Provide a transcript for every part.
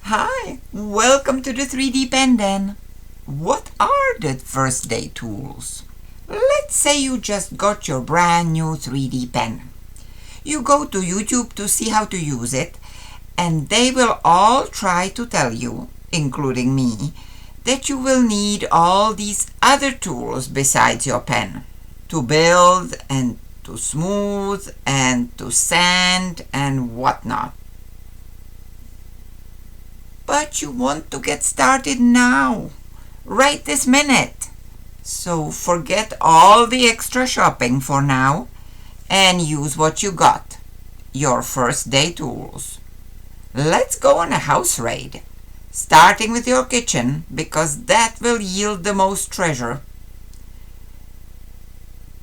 Hi, welcome to the 3D pen then. What are the first day tools? Let's say you just got your brand new 3D pen. You go to YouTube to see how to use it, and they will all try to tell you, including me, that you will need all these other tools besides your pen to build and to smooth and to sand and whatnot. But you want to get started now, right this minute. So forget all the extra shopping for now and use what you got, your first day tools. Let's go on a house raid, starting with your kitchen because that will yield the most treasure.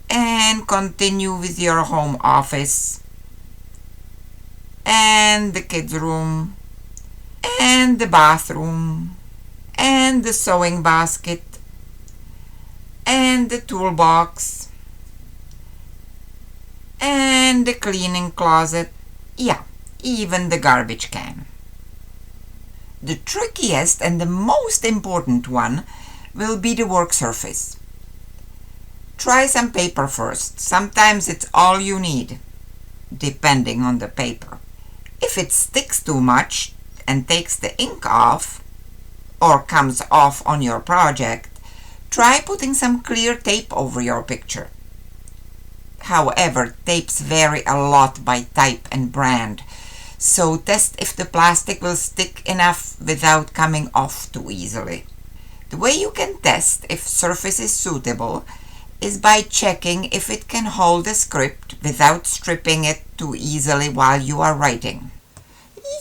And continue with your home office and the kids' room and the bathroom, and the sewing basket, and the toolbox, and the cleaning closet, yeah, even the garbage can. The trickiest and the most important one will be the work surface. Try some paper first. Sometimes it's all you need, depending on the paper. If it sticks too much, and takes the ink off or comes off on your project, try putting some clear tape over your picture. However, tapes vary a lot by type and brand, so test if the plastic will stick enough without coming off too easily. The way you can test if surface is suitable is by checking if it can hold a script without stripping it too easily while you are writing.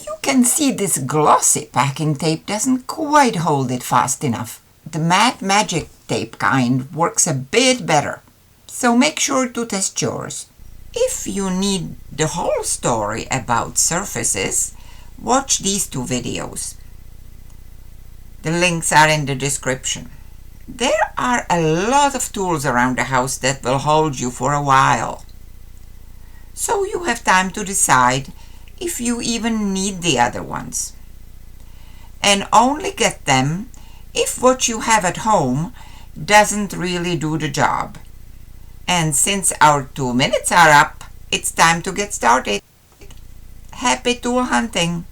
You can see this glossy packing tape doesn't quite hold it fast enough. The matte magic tape kind works a bit better, so make sure to test yours. If you need the whole story about surfaces, watch these two videos. The links are in the description. There are a lot of tools around the house that will hold you for a while, so you have time to decide if you even need the other ones. And only get them if what you have at home doesn't really do the job. And since our 2 minutes are up, it's time to get started. Happy tool hunting!